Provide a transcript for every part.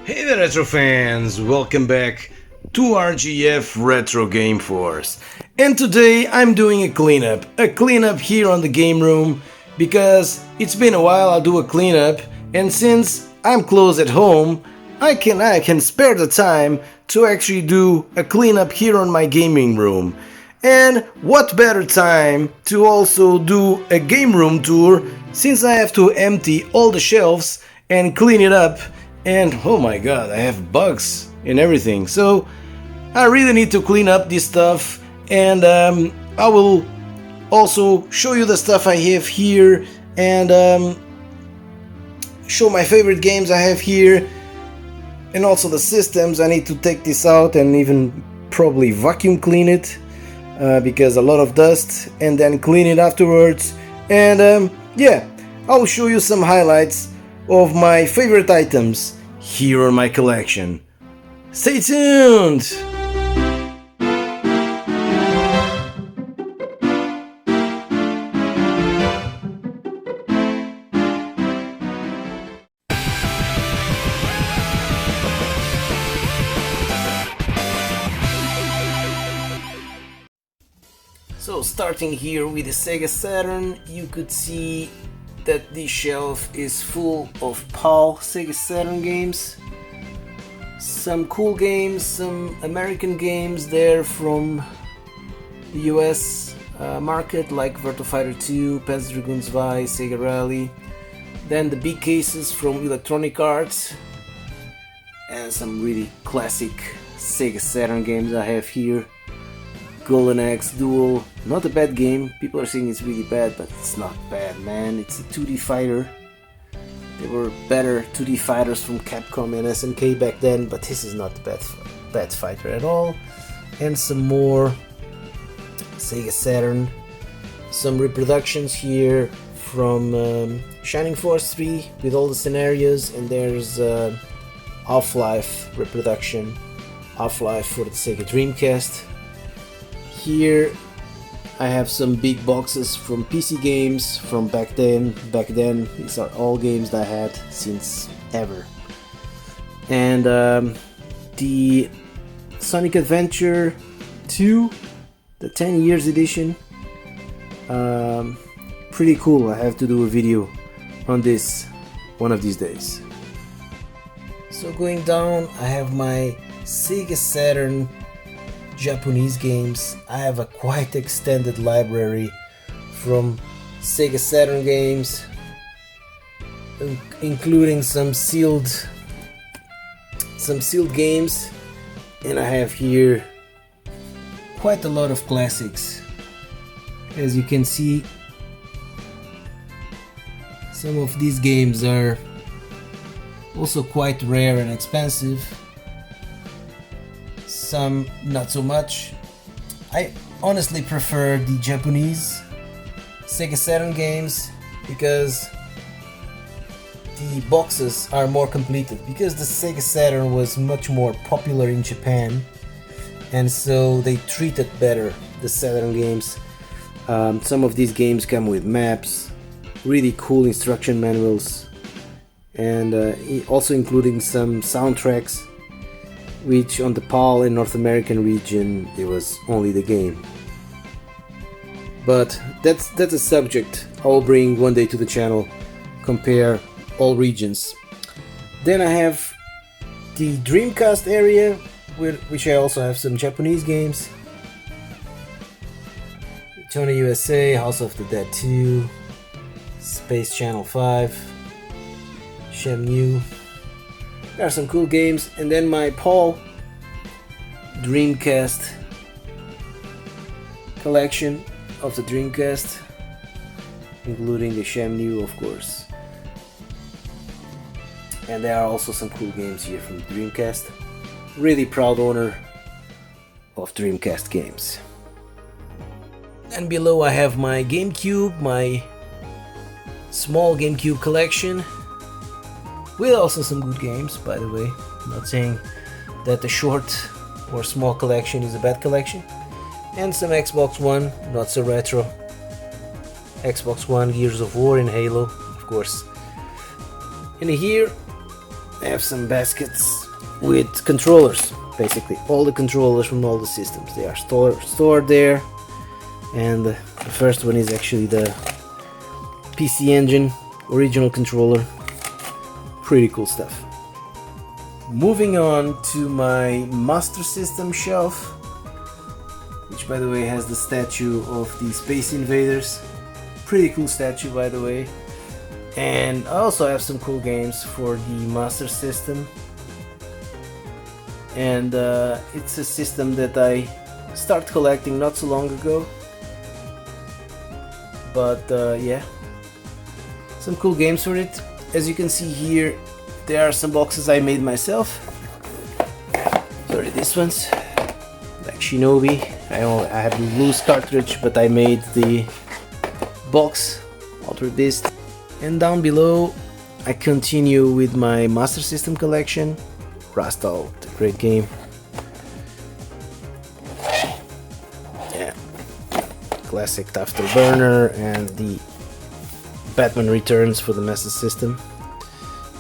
Hey there, retro fans! Welcome back to RGF Retro Game Force. And today I'm doing a cleanup here on the game room, because it's been a while. I'll do a cleanup, and since I'm close at home, I can spare the time to actually do a cleanup here on my gaming room. And what better time to also do a game room tour, since I have to empty all the shelves and clean it up. And oh my god, I have bugs and everything. So I really need to clean up this stuff, and I will also show you the stuff I have here, and show my favorite games I have here, and also the systems. I need to take this out and even probably vacuum clean it, because a lot of dust, and then clean it afterwards. And yeah, I will show you some highlights of my favorite items here on my collection. Stay tuned! So starting here with the Sega Saturn, you could see that this shelf is full of PAL Sega Saturn games. Some cool games, some American games there from the US market, like Virtua Fighter 2, Panzer Dragoon 2, Sega Rally. Then the big cases from Electronic Arts, and some really classic Sega Saturn games I have here. Golden Axe Duel, not a bad game. People are saying it's really bad, but it's not bad, man. It's a 2D fighter. There were better 2D fighters from Capcom and SNK back then, but this is not a bad fighter at all. And some more Sega Saturn. Some reproductions here from Shining Force 3 with all the scenarios, and there's Half-Life reproduction, Half-Life for the Sega Dreamcast. Here I have some big boxes from PC games from back then. These are all games that I had since ever. And the Sonic Adventure 2, the 10 years edition, pretty cool. I have to do a video on this one of these days. So going down, I have my Sega Saturn Japanese games. I have a quite extended library from Sega Saturn games, including some sealed games, and I have here quite a lot of classics. As you can see, some of these games are also quite rare and expensive. Some not so much. I honestly prefer the Japanese Sega Saturn games because the boxes are more completed, because the Sega Saturn was much more popular in Japan, and so they treated better the Saturn games. Some of these games come with maps, really cool instruction manuals, and also including some soundtracks, which on the PAL and North American region it was only the game. But that's a subject I will bring one day to the channel, compare all regions. Then I have the Dreamcast area, which I also have some Japanese games. Tony USA, House of the Dead 2, Space Channel 5, Shenmue. There are some cool games. And then my PAL Dreamcast collection of the Dreamcast, including the Shenmue, of course. And there are also some cool games here from the Dreamcast. Really proud owner of Dreamcast games. And below I have my GameCube, my small GameCube collection, with also some good games, by the way. I'm not saying that the short or small collection is a bad collection. And some Xbox One, not so retro. Xbox One, Gears of War and Halo, of course. And here I have some baskets with controllers, basically all the controllers from all the systems. They are stored there, and the first one is actually the PC Engine original controller. Pretty cool stuff. Moving on to my Master System shelf, which by the way has the statue of the Space Invaders. Pretty cool statue, by the way. And I also have some cool games for the Master System. And it's a system that I started collecting not so long ago. But yeah, some cool games for it. As you can see here, there are some boxes I made myself. Sorry, these ones, like Shinobi. I have the loose cartridge, but I made the box, Altered Beast. And down below, I continue with my Master System collection. Rastal, a great game. Yeah, classic Afterburner and the Batman Returns for the Master System.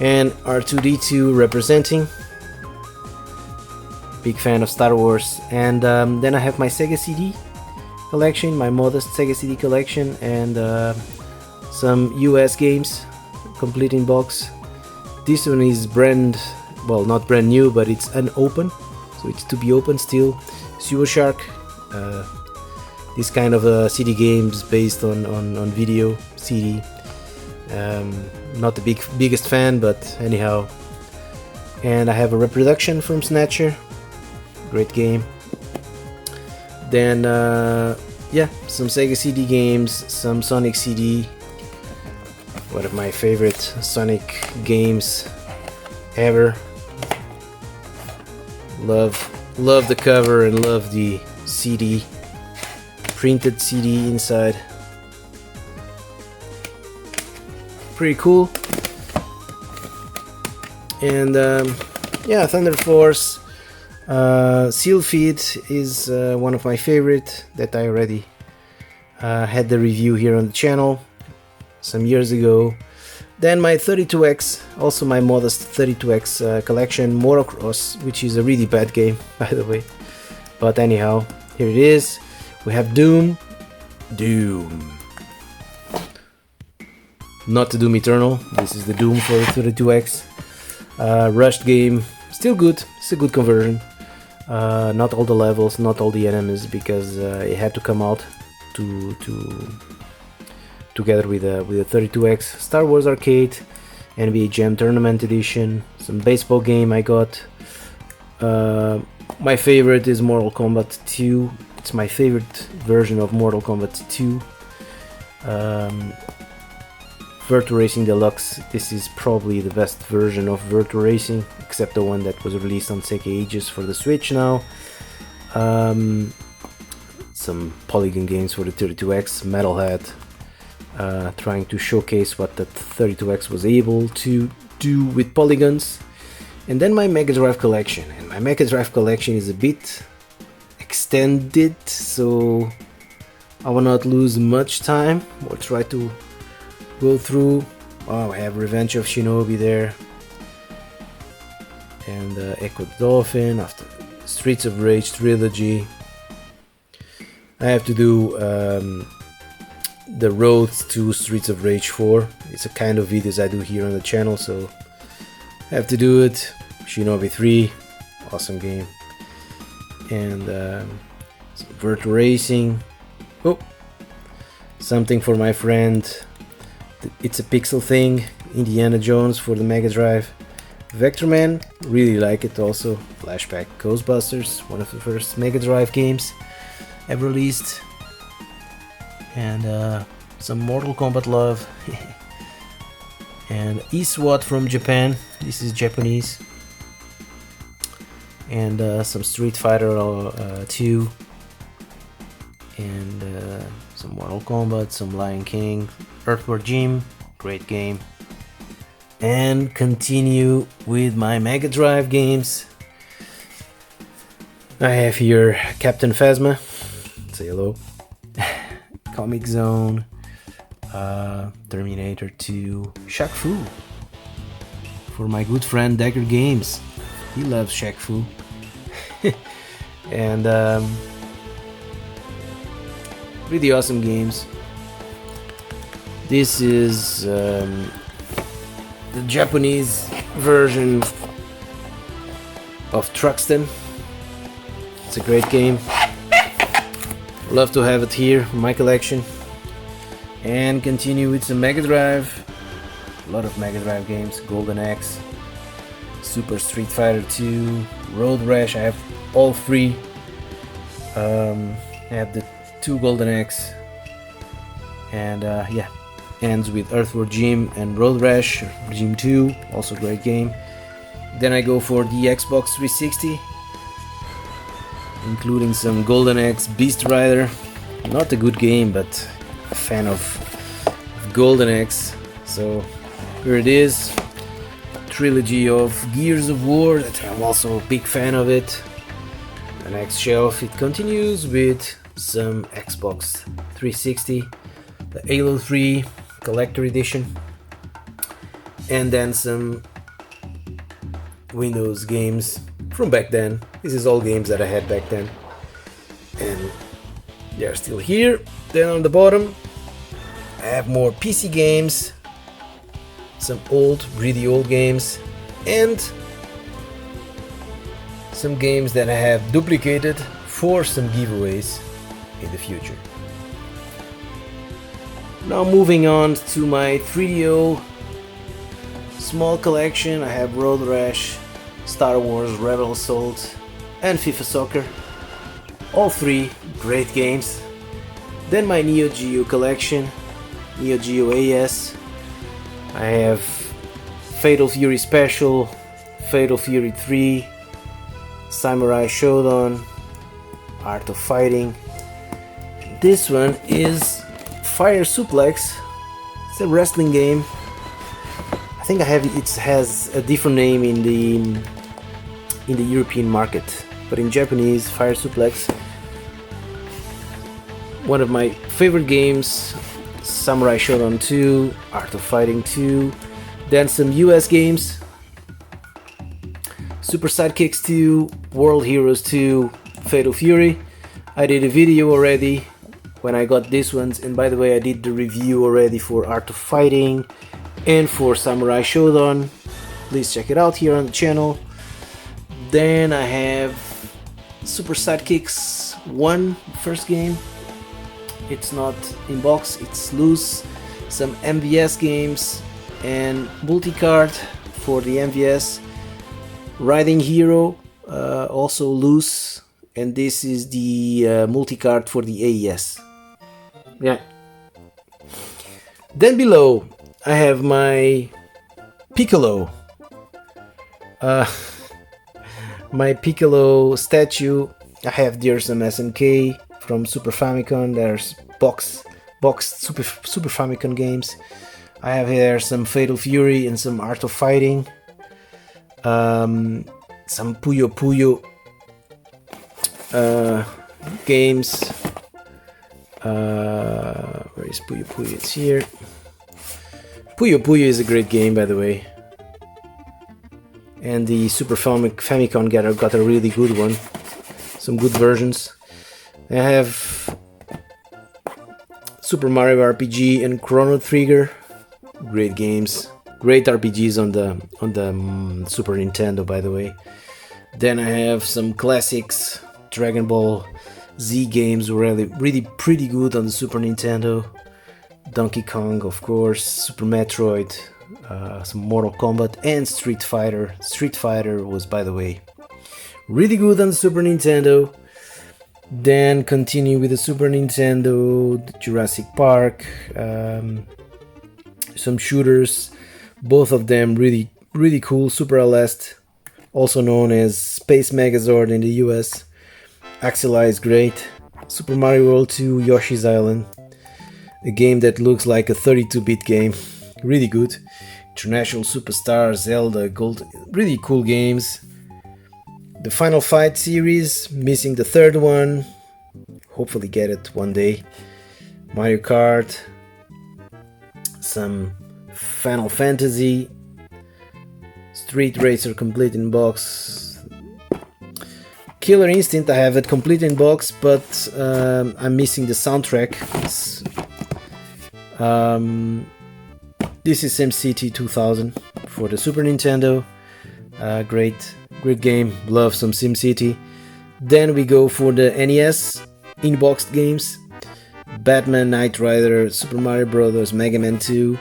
And R2-D2 representing. Big fan of Star Wars. And then I have my Sega CD collection, my modest Sega CD collection, and some US games, complete in box. This one is well, not brand new, but it's unopened, so it's to be opened still. Sewer Shark, this kind of CD games based on video CD. Not the biggest fan, but anyhow. And I have a reproduction from Snatcher, great game. Then yeah, some Sega CD games, some Sonic CD, one of my favorite Sonic games ever. Love the cover and love the CD, printed CD inside. Pretty cool. And yeah, Thunder Force Seal Feed is one of my favorite that I already had the review here on the channel some years ago. Then my 32X, also my modest 32X collection, Motocross, which is a really bad game, by the way. But anyhow, here it is. We have Doom. Not the Doom Eternal, this is the Doom for 32X. Rushed game, still good, it's a good conversion. Not all the levels, not all the enemies, because it had to come out together with the 32X. Star Wars Arcade, NBA Jam Tournament Edition, some baseball game I got. My favorite is Mortal Kombat 2. It's my favorite version of Mortal Kombat 2. Virtua Racing Deluxe, this is probably the best version of Virtua Racing, except the one that was released on Sega Ages for the Switch now. Some polygon games for the 32X, Metalhead, trying to showcase what the 32X was able to do with polygons. And then my Mega Drive collection, and my Mega Drive collection is a bit extended, so I will not lose much time or try to go through. Oh, I have Revenge of Shinobi there, and Echo the Dolphin, after Streets of Rage trilogy. I have to do the road to Streets of Rage 4. It's a kind of videos I do here on the channel, so I have to do it. Shinobi 3, awesome game. And some Virtua Racing. Oh, something for my friend. It's a pixel thing. Indiana Jones for the Mega Drive. Vectorman, really like it also. Flashback Ghostbusters, one of the first Mega Drive games ever released. And some Mortal Kombat love. And eSWAT from Japan, this is Japanese. And some Street Fighter 2. And some Mortal Kombat, some Lion King, Earthworm Jim, great game. And continue with my Mega Drive games. I have here Captain Phasma, say hello, Comic Zone, Terminator 2, Shaq Fu for my good friend Deckard Games. He loves Shaq Fu. And really awesome games. This is the Japanese version of Truxton. It's a great game. Love to have it here in my collection. And continue with some Mega Drive. A lot of Mega Drive games. Golden Axe, Super Street Fighter 2, Road Rash. I have all three. I have the 2 Golden Axe. And yeah, ends with Earthworm Jim and Road Rash, Jim 2, also great game. Then I go for the Xbox 360, including some Golden Axe Beast Rider. Not a good game, but a fan of Golden Axe. So here it is, trilogy of Gears of War, that I'm also a big fan of it. The next shelf, it continues with some Xbox 360, the Halo 3 Collector Edition, and then some Windows games from back then. This is all games that I had back then, and they are still here. Then on the bottom I have more PC games, some old, really old games, and some games that I have duplicated for some giveaways in the future. Now moving on to my 3DO small collection. I have Road Rash, Star Wars Rebel Assault, and FIFA Soccer. All three great games. Then my Neo Geo collection, Neo Geo AS. I have Fatal Fury Special, Fatal Fury 3, Samurai Shodown, Art of Fighting. This one is Fire Suplex. It's a wrestling game. I think it has a different name in the European market, but in Japanese, Fire Suplex. One of my favorite games, Samurai Shodown 2, Art of Fighting 2. Then some US games, Super Sidekicks 2, World Heroes 2, Fatal Fury. I did a video already when I got these ones, and by the way, I did the review already for Art of Fighting and for Samurai Shodown. Please check it out here on the channel. Then I have Super Sidekicks 1, first game. It's not in box, it's loose. Some MVS games and multi-card for the MVS. Riding Hero, also loose, and this is the multi-card for the AES. Yeah. Then below I have my Piccolo. My Piccolo statue. I have there some SNK from Super Famicom. There's boxed Super Famicom games. I have here some Fatal Fury and some Art of Fighting. Some Puyo Puyo games. Where is Puyo Puyo? It's here. Puyo Puyo is a great game, by the way. And the Super Famicom got a really good one. Some good versions. I have Super Mario RPG and Chrono Trigger. Great games. Great RPGs on the Super Nintendo, by the way. Then I have some classics, Dragon Ball Z games, really pretty good on the Super Nintendo. Donkey Kong, of course, Super Metroid, some Mortal Kombat, and Street Fighter. Street Fighter was, by the way, really good on the Super Nintendo. Then continue with the Super Nintendo, Jurassic Park, some shooters. Both of them really cool. Super Aleste, also known as Space Megazord in the US. Axelai is great. Super Mario World 2, Yoshi's Island. A game that looks like a 32-bit game. Really good. International Superstar, Zelda, Gold. Really cool games. The Final Fight series, missing the third one. Hopefully get it one day. Mario Kart. Some Final Fantasy. Street Racer complete in box. Killer Instinct I have it complete in box, but I'm missing the soundtrack. This is SimCity 2000 for the Super Nintendo. Great game. Love some SimCity. Then we go for the NES in-boxed games. Batman, Knight Rider, Super Mario Bros., Mega Man 2.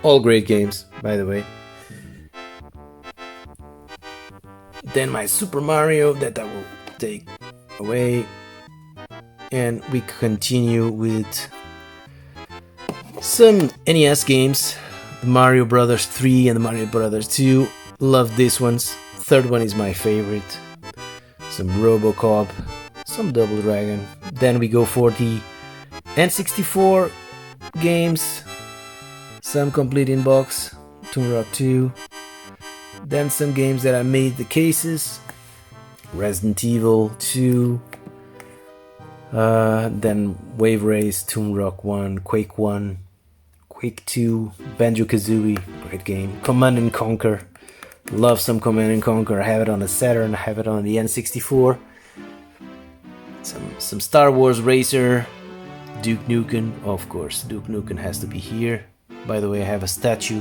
All great games, by the way. Then my Super Mario that I will take away. And we continue with some NES games. The Mario Bros. 3 and the Mario Bros. 2. Love these ones. Third one is my favorite. Some RoboCop, some Double Dragon. Then we go for the N64 games. Some complete in box. Tomb Rock 2. Then some games that I made the cases. Resident Evil 2. Then Wave Race, Tomb Rock 1, Quake 1, Quake 2, Banjo-Kazooie, great game. Command and Conquer. Love some Command and Conquer. I have it on the Saturn, I have it on the N64. Some Star Wars Racer. Duke Nukem, of course. Duke Nukem has to be here. By the way, I have a statue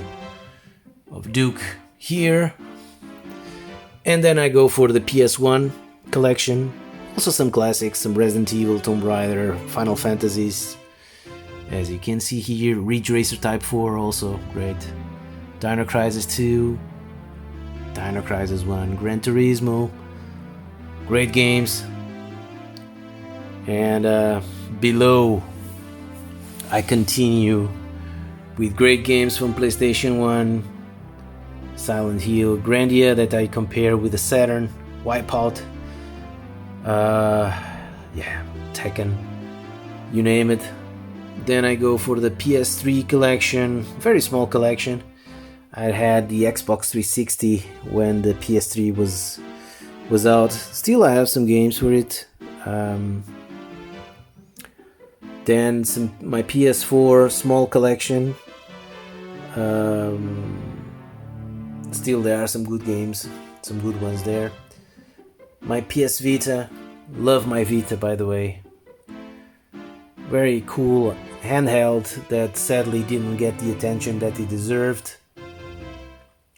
of Duke here. And then I go for the PS1 collection. Also some classics, some Resident Evil, Tomb Raider, Final Fantasies. As you can see here, Ridge Racer Type 4 also great. Dino Crisis 2, Dino Crisis 1, Gran Turismo. Great games. And below I continue with great games from PlayStation 1. Silent Hill, Grandia that I compare with the Saturn, Wipeout, Tekken, you name it. Then I go for the PS3 collection, very small collection. I had the Xbox 360 when the PS3 was out. Still I have some games for it. Then my PS4 small collection. Still there are some good games, some good ones there. My PS Vita, love my Vita by the way. Very cool handheld that sadly didn't get the attention that it deserved.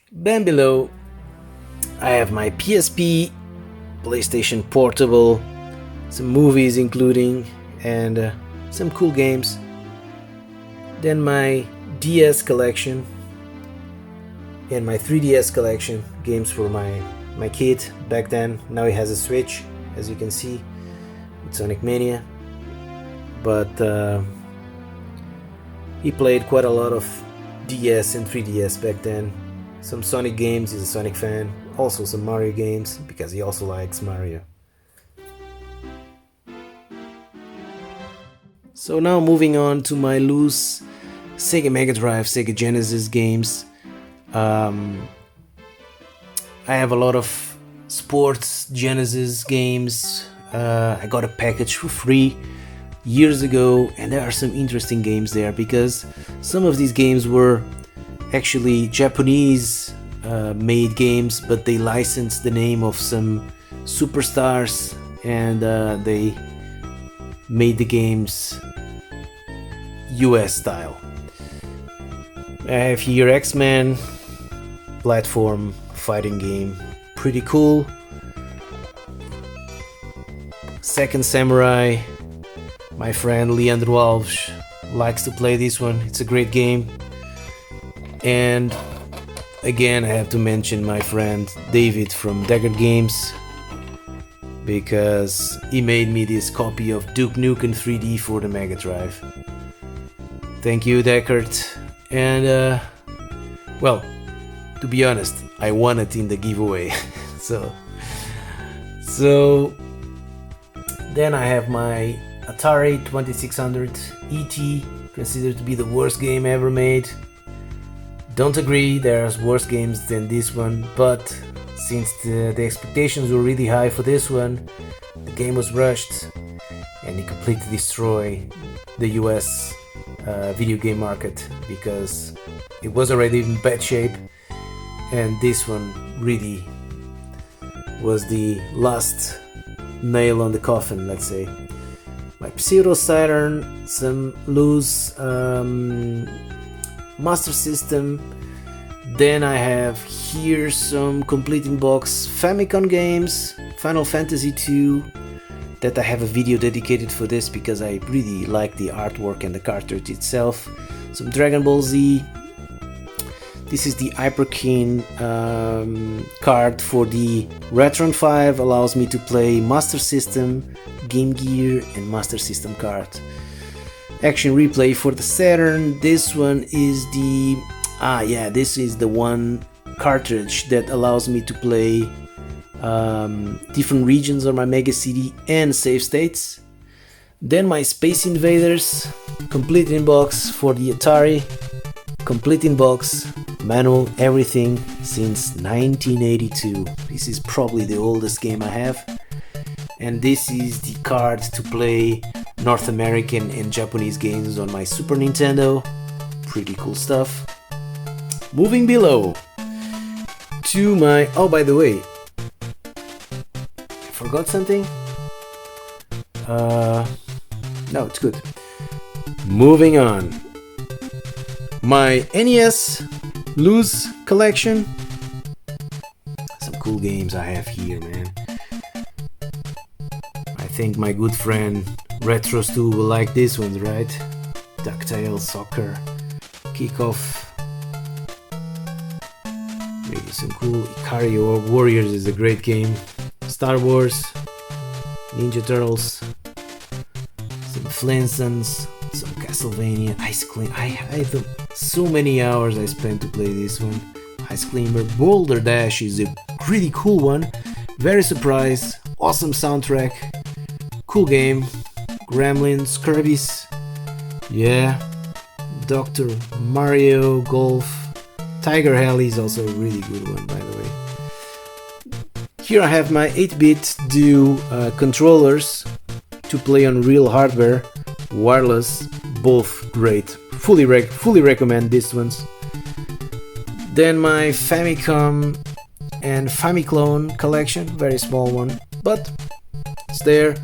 Then below I have my PSP, PlayStation Portable, some movies including, and some cool games. Then my DS collection and my 3DS collection, games for my kid back then. Now he has a Switch, as you can see, with Sonic Mania. But he played quite a lot of DS and 3DS back then. Some Sonic games, he's a Sonic fan. Also some Mario games, because he also likes Mario. So now moving on to my loose Sega Mega Drive, Sega Genesis games. I have a lot of sports Genesis games. I got a package for free years ago, and there are some interesting games there because some of these games were actually Japanese made games, but they licensed the name of some superstars and they made the games US style. I have here X-Men, platform fighting game, pretty cool. Second Samurai, my friend Leandro Alves likes to play this one, it's a great game. And again I have to mention my friend David from Deckard Games, because he made me this copy of Duke Nukem 3D for the Mega Drive. Thank you, Deckard. And well, to be honest, I won it in the giveaway. so then I have my Atari 2600 ET, considered to be the worst game ever made. Don't agree, there's worse games than this one, but since the expectations were really high for this one, the game was rushed and it completely destroyed the US video game market because it was already in bad shape. and this one really was the last nail on the coffin, let's say. My pseudo Saturn, some loose Master System. Then I have here some complete in box Famicom games, Final Fantasy II, that I have a video dedicated for this because I really like the artwork and the cartridge itself. Some Dragon Ball Z. This is the Hyperkin card for the Retron 5, allows me to play Master System, Game Gear and Master System card. Action Replay for the Saturn. This one is the this is the one cartridge that allows me to play different regions on my Mega CD and save states. Then my Space Invaders, complete in box for the Atari, complete in box, manual, everything since 1982. This is probably the oldest game I have. And this is the card to play North American and Japanese games on my Super Nintendo. Pretty cool stuff. Moving below to my... Oh, by the way, I forgot something? No, it's good. Moving on. My NES loose collection. Some cool games I have here, man. I think my good friend Retros2 will like this one, right? DuckTales, Soccer, Kickoff. Really some cool. Ikari Warriors is a great game. Star Wars, Ninja Turtles, some Flintstones, some Castlevania, Ice Climber. I had so many hours I spent to play this one. Ice Climber, Boulder Dash is a really cool one. Very surprised. Awesome soundtrack. Cool game. Gremlins, Kirby's. Yeah. Dr. Mario Golf. Tiger Heli is also a really good one, by the way. Here I have my 8-bit Duo controllers to play on real hardware, wireless, both great. Fully recommend these ones. Then my Famicom and Famiclone collection, very small one, but it's there.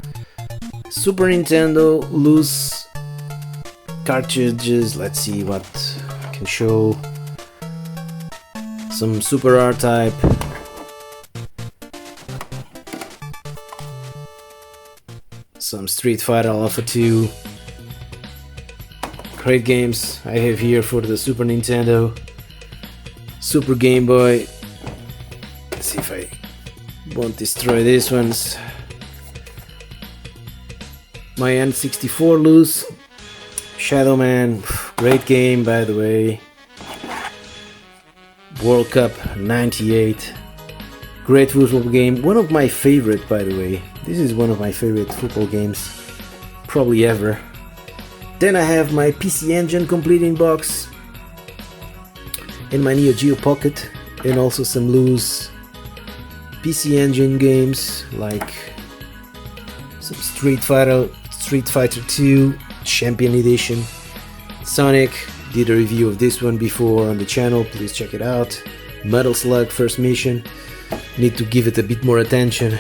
Super Nintendo loose cartridges. Let's see what I can show. Some Super R-Type. Some Street Fighter Alpha 2. Great games I have here for the Super Nintendo. Super Game Boy. Let's see if I won't destroy these ones. My N64 loose. Shadow Man. Great game, by the way. World Cup 98. Great football game. One of my favorite, by the way. This is one of my favorite football games probably ever. Then I have my PC Engine complete in box and my Neo Geo Pocket, and also some loose PC Engine games like some Street Fighter 2 Champion Edition, Sonic. Did a review of this one before on the channel, please check it out. Metal Slug First Mission, need to give it a bit more attention.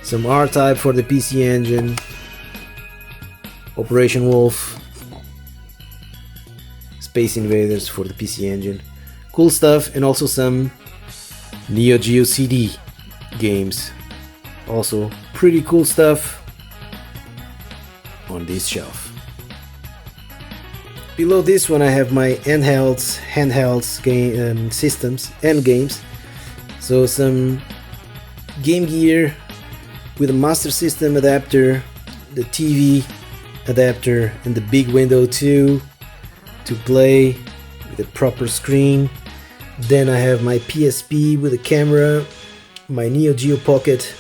Some R-Type for the PC Engine, Operation Wolf, Space Invaders for the PC Engine. Cool stuff, and also some Neo Geo CD games. Also pretty cool stuff on this shelf. Below this one I have my handhelds game systems and games. So some Game Gear with a Master System adapter, the TV adapter, and the big window too to play with a proper screen. Then I have my PSP with a camera, my Neo Geo Pocket,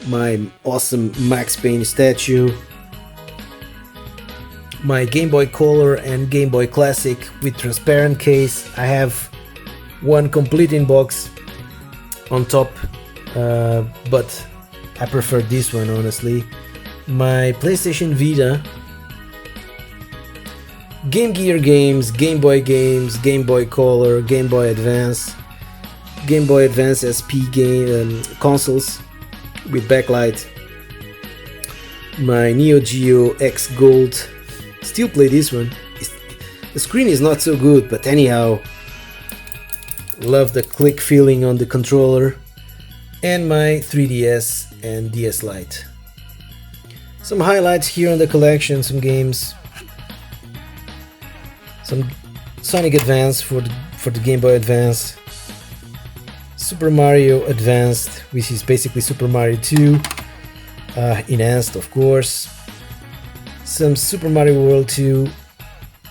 my awesome Max Payne statue, my Game Boy Color and Game Boy Classic with transparent case. I have one complete in box on top, but I prefer this one honestly. My PlayStation Vita Game Gear games, Game Boy games, Game Boy Color, Game Boy Advance, Game Boy Advance SP game consoles with backlight. My Neo Geo X Gold, still play this one. The screen is not so good, but anyhow, love the click feeling on the controller. And my 3DS and DS Lite. Some highlights here on the collection, some games. Some Sonic Advance for the Game Boy Advance. Super Mario Advanced, which is basically Super Mario 2. Enhanced, of course. Some Super Mario World 2.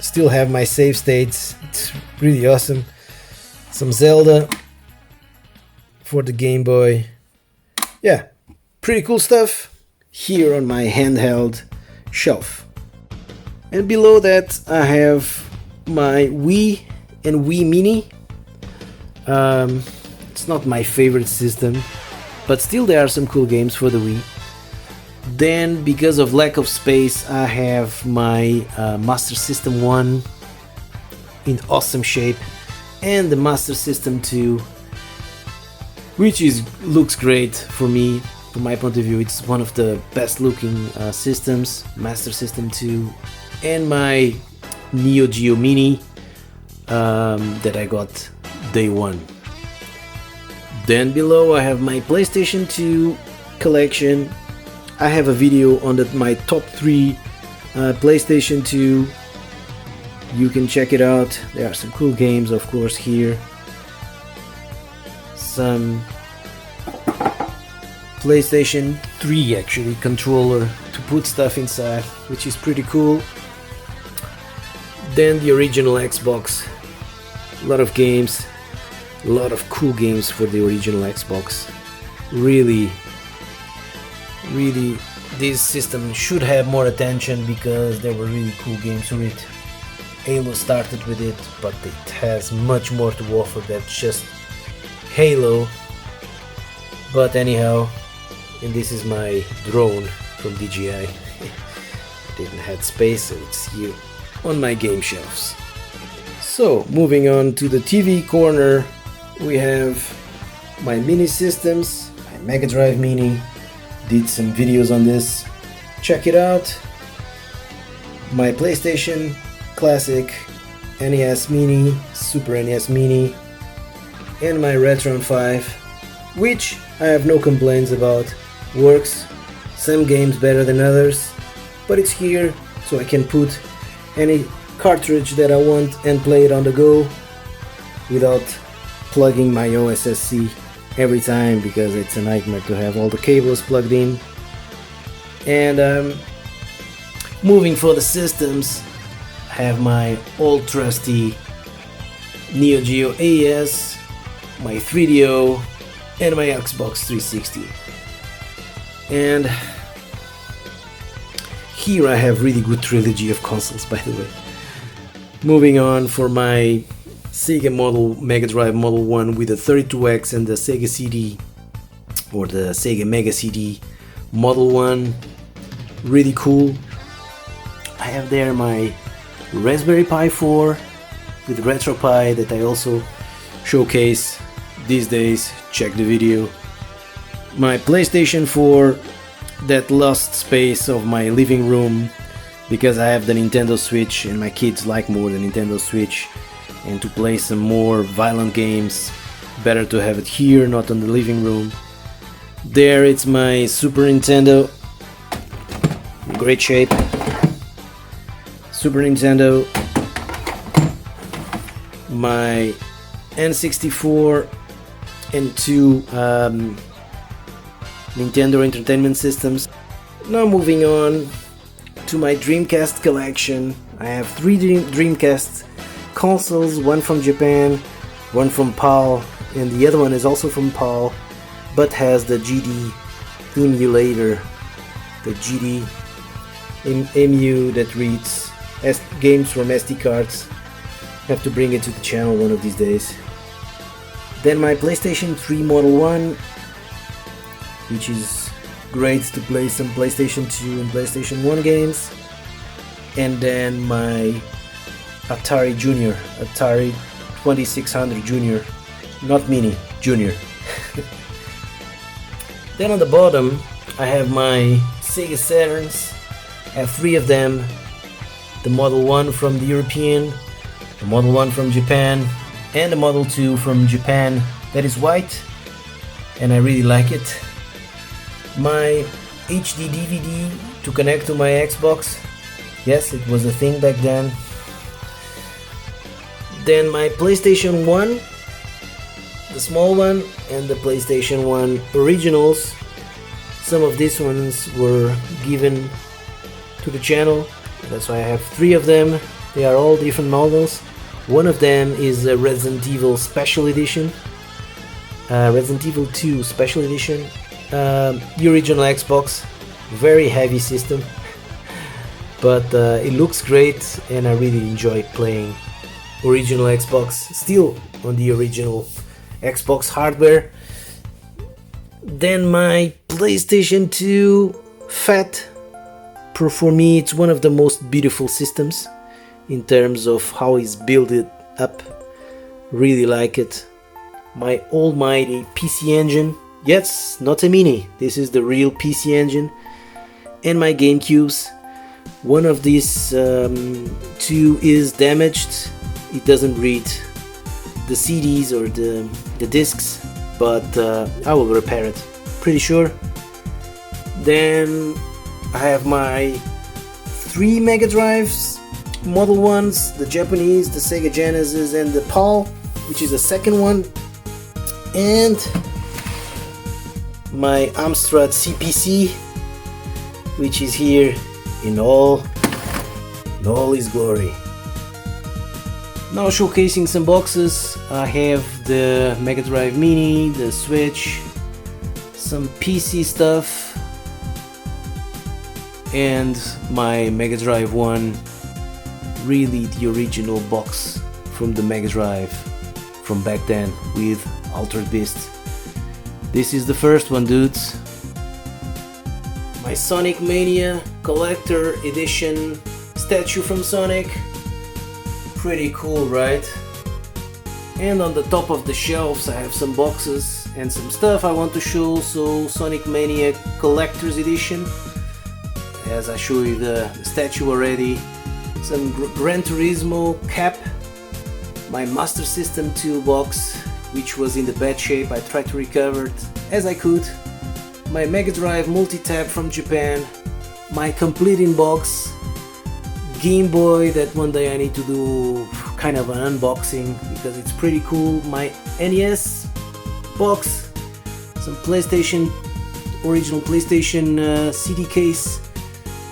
Still have my save states. It's really awesome. Some Zelda for the Game Boy. Yeah, pretty cool stuff here on my handheld shelf. And below that I have my Wii and Wii Mini. It's not my favorite system, but still there are some cool games for the Wii. Then, because of lack of space, I have my Master System 1 in awesome shape, and the Master System 2, which looks great for me. From my point of view, it's one of the best looking systems, Master System 2, and my Neo Geo Mini that I got day one. Then below I have my PlayStation 2 collection. I have a video on my top 3 PlayStation 2. You can check it out. There are some cool games, of course, here. Some PlayStation 3 actually controller to put stuff inside, which is pretty cool. Then the original Xbox. A lot of games. A lot of cool games for the original Xbox. Really, this system should have more attention because there were really cool games for it. Halo started with it, but it has much more to offer than just Halo. But anyhow, and this is my drone from DJI. I didn't have space, so it's here on my game shelves. So, moving on to the TV corner, we have my mini systems, my Mega Drive Mini. Did some videos on this, check it out. My PlayStation Classic, NES Mini, Super NES Mini, and my Retron 5, which I have no complaints about. Works, some games better than others, but it's here so I can put any cartridge that I want and play it on the go without plugging my OSSC every time, because it's a nightmare to have all the cables plugged in. And moving for the systems, I have my old trusty Neo Geo AES, my 3DO, and my Xbox 360. And here I have really good trilogy of consoles, by the way. Moving on for my Sega Mega Drive Model 1 with the 32X and the Sega CD, or the Sega Mega CD Model 1. Really cool. I have there my Raspberry Pi 4 with RetroPie that I also showcase these days. Check the video. My PlayStation 4 that lost space of my living room because I have the Nintendo Switch and my kids like more the Nintendo Switch, and to play some more violent games better to have it here, not on the living room. There it's my Super Nintendo, in great shape. Super Nintendo, my N64 and 2 Nintendo Entertainment Systems. Now moving on to my Dreamcast collection. I have 3 Dreamcast consoles, one from Japan, one from PAL, and the other one is also from PAL, but has the GD emulator, the GD emu that reads games from SD cards. Have to bring it to the channel one of these days. Then my PlayStation 3 Model 1, which is great to play some PlayStation 2 and PlayStation 1 games. And then my Atari Junior, Atari 2600 Junior, not Mini, Junior. Then on the bottom I have my Sega Saturns. I have 3 of them. The Model 1 from the European, the Model 1 from Japan, and the Model 2 from Japan that is white, and I really like it. My HD DVD to connect to my Xbox. Yes, it was a thing back then. Then my PlayStation 1, the small one, and the PlayStation 1 originals. Some of these ones were given to the channel, that's why I have 3 of them. They are all different models. One of them is a Resident Evil Special Edition, Resident Evil 2 Special Edition, the original Xbox, very heavy system, but it looks great and I really enjoy playing original Xbox, still on the original Xbox hardware. Then my PlayStation 2 Fat, for me it's one of the most beautiful systems in terms of how it's built it up, really like it. My almighty PC engine, yes, not a mini, this is the real PC engine, and my GameCubes. One of these 2 is damaged, it doesn't read the CDs or the discs, but I will repair it, pretty sure. Then I have my 3 Mega Drives, Model 1s, the Japanese, the Sega Genesis, and the PAL, which is the second one, and my Amstrad CPC, which is here in all its glory. Now showcasing some boxes, I have the Mega Drive Mini, the Switch, some PC stuff, and my Mega Drive 1, really the original box from the Mega Drive from back then with Altered Beast. This is the first one, dudes. My Sonic Mania Collector Edition statue from Sonic. Pretty cool, right? And on the top of the shelves I have some boxes and some stuff I want to show. So Sonic Mania Collector's Edition, as I show you the statue already. Some Gran Turismo cap, my Master System 2 box, which was in the bad shape, I tried to recover it as I could. My Mega Drive multi-tap from Japan, my complete in box Game Boy that one day I need to do kind of an unboxing because it's pretty cool. My NES box, some PlayStation, original PlayStation CD case,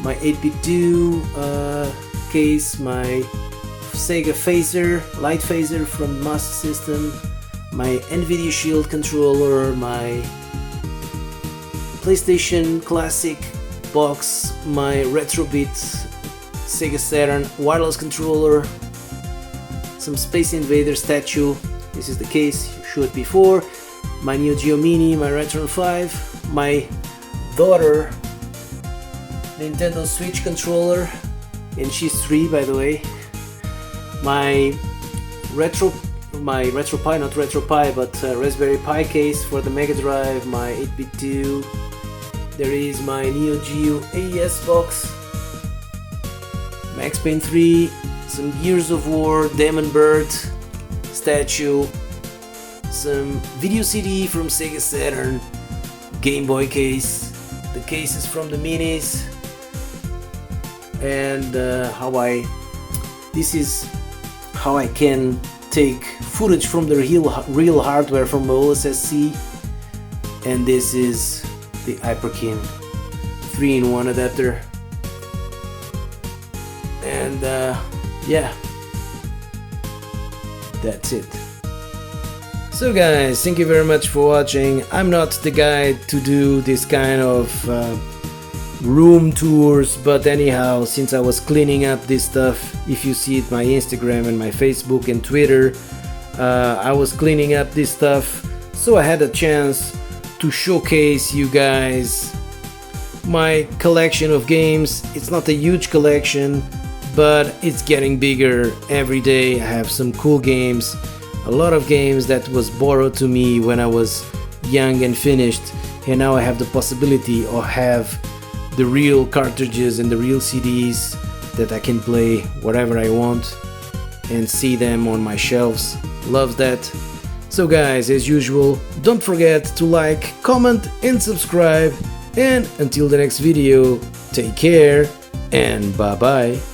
my 8-bit 2 case, my Sega Phaser, Light Phaser from Master System, my NVIDIA Shield controller, my PlayStation Classic box, my Retrobit Sega Saturn wireless controller, some Space Invader statue, this is the case, you showed before, my Neo Geo Mini, my Return 5, my daughter Nintendo Switch controller, and she's 3 by the way, my RetroPie, not RetroPie, but Raspberry Pi case for the Mega Drive, my 8-bit 2, there is my Neo Geo AES box, Max Payne 3, some Gears of War, Demon Bird statue, some video CD from Sega Saturn, Game Boy case, the cases from the minis, and this is how I can take footage from the real hardware from my OSSC, and this is the Hyperkin 3-in-1 adapter, and yeah, that's it. So guys, thank you very much for watching. I'm not the guy to do this kind of room tours, but anyhow, since I was cleaning up this stuff, if you see it, my Instagram and my Facebook and Twitter, I was cleaning up this stuff, so I had a chance to showcase you guys my collection of games. It's not a huge collection, but it's getting bigger every day. I have some cool games, a lot of games that was borrowed to me when I was young and finished, and now I have the possibility of have the real cartridges and the real CDs that I can play whatever I want and see them on my shelves. Love that. So guys, as usual, don't forget to like, comment and subscribe, and until the next video, take care and bye bye.